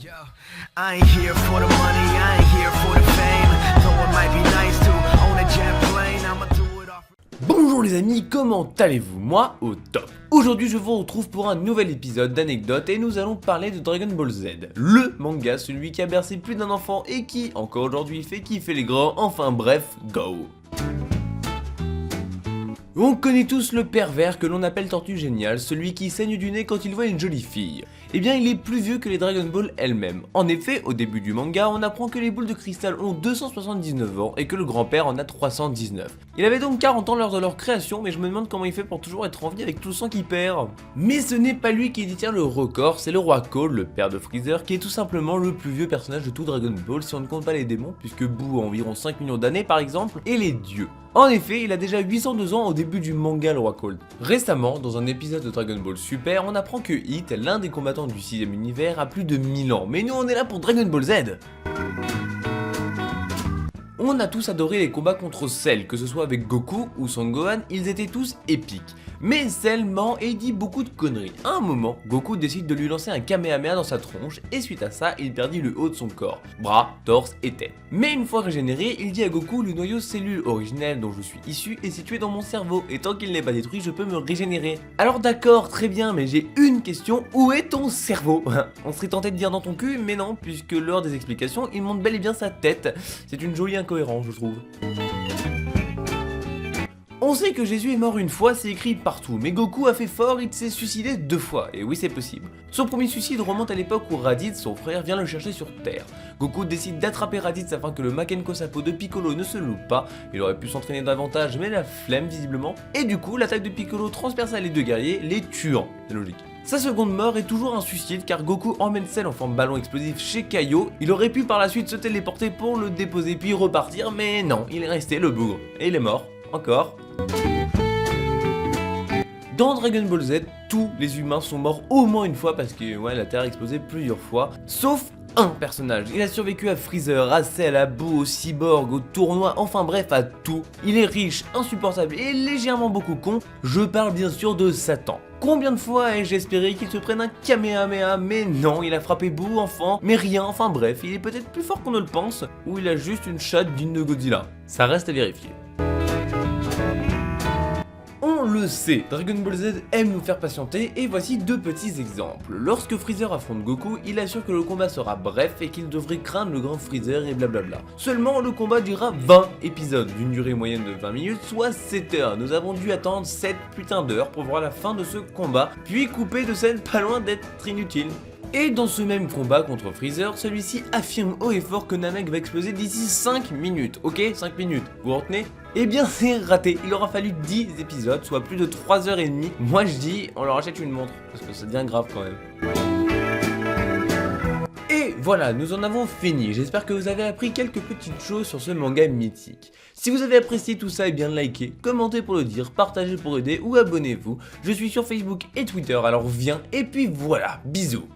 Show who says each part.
Speaker 1: Yo, I ain't here for the money, I ain't here for the fame. Though it might be nice to own a jet plane, I'ma do it off.
Speaker 2: Bonjour les amis, comment allez-vous? Moi, au top. Aujourd'hui je vous retrouve pour un nouvel épisode d'Anecdotes et nous allons parler de Dragon Ball Z, le manga, celui qui a bercé plus d'un enfant et qui, encore aujourd'hui, fait kiffer les grands, enfin bref, go. On connaît tous le pervers que l'on appelle Tortue Géniale, celui qui saigne du nez quand il voit une jolie fille. Eh bien il est plus vieux que les Dragon Ball elles-mêmes. En effet, au début du manga, on apprend que les boules de cristal ont 279 ans et que le grand-père en a 319. Il avait donc 40 ans lors de leur création, mais je me demande comment il fait pour toujours être en vie avec tout le sang qu'il perd. Mais ce n'est pas lui qui détient le record, c'est le roi Cole, le père de Freezer, qui est tout simplement le plus vieux personnage de tout Dragon Ball si on ne compte pas les démons, puisque Boo a environ 5 millions d'années par exemple, et les dieux. En effet, il a déjà 802 ans au début du manga le roi Cole. Récemment, dans un épisode de Dragon Ball Super, on apprend que Hit, l'un des combattants du 6ème univers, a plus de 1000 ans. Mais nous on est là pour Dragon Ball Z. On a tous adoré les combats contre Cell, que ce soit avec Goku ou Son Gohan, ils étaient tous épiques. Mais Cell ment et dit beaucoup de conneries. À un moment, Goku décide de lui lancer un Kamehameha dans sa tronche et suite à ça, il perdit le haut de son corps, bras, torse et tête. Mais une fois régénéré, il dit à Goku: le noyau cellule originel dont je suis issu est situé dans mon cerveau et tant qu'il n'est pas détruit, je peux me régénérer. Alors d'accord, très bien, mais j'ai une question, où est ton cerveau? On serait tenté de dire dans ton cul, mais non, puisque lors des explications, il montre bel et bien sa tête. C'est une jolie incohérence, je trouve. On sait que Jésus est mort une fois, c'est écrit partout, mais Goku a fait fort, il s'est suicidé 2 fois, et oui c'est possible. Son premier suicide remonte à l'époque où Raditz, son frère, vient le chercher sur Terre. Goku décide d'attraper Raditz afin que le Makenko Sapo de Piccolo ne se loupe pas, il aurait pu s'entraîner davantage mais la flemme visiblement, et du coup l'attaque de Piccolo transperça les deux guerriers, les tuant, c'est logique. Sa seconde mort est toujours un suicide car Goku emmène Cell en forme ballon explosif chez Kaio, il aurait pu par la suite se téléporter pour le déposer puis repartir, mais non, il est resté le bougre, et il est mort, encore. Dans Dragon Ball Z, tous les humains sont morts au moins une fois parce que ouais, la Terre a explosé plusieurs fois, sauf un personnage. Il a survécu à Freezer, à Cell, à Boo, au Cyborg, au tournoi, enfin bref à tout. Il est riche, insupportable et légèrement beaucoup con, je parle bien sûr de Satan. Combien de fois ai-je espéré qu'il se prenne un Kamehameha, mais non, il a frappé Boo enfant, mais rien, enfin bref, il est peut-être plus fort qu'on ne le pense, ou il a juste une chatte digne de Godzilla. Ça reste à vérifier. On le sait, Dragon Ball Z aime nous faire patienter et voici 2 petits exemples. Lorsque Freezer affronte Goku, il assure que le combat sera bref et qu'il devrait craindre le grand Freezer et blablabla. Seulement, le combat durera 20 épisodes d'une durée moyenne de 20 minutes, soit 7 heures. Nous avons dû attendre 7 putains d'heures pour voir la fin de ce combat, puis coupé de scènes pas loin d'être inutile. Et dans ce même combat contre Freezer, celui-ci affirme haut et fort que Namek va exploser d'ici 5 minutes, ok 5 minutes, vous retenez? Eh bien c'est raté, il aura fallu 10 épisodes, soit plus de 3h30. Moi je dis, on leur achète une montre, parce que ça devient grave quand même. Et voilà, nous en avons fini, j'espère que vous avez appris quelques petites choses sur ce manga mythique. Si vous avez apprécié tout ça, eh bien likez, commentez pour le dire, partagez pour aider ou abonnez-vous. Je suis sur Facebook et Twitter, alors viens, et puis voilà, bisous.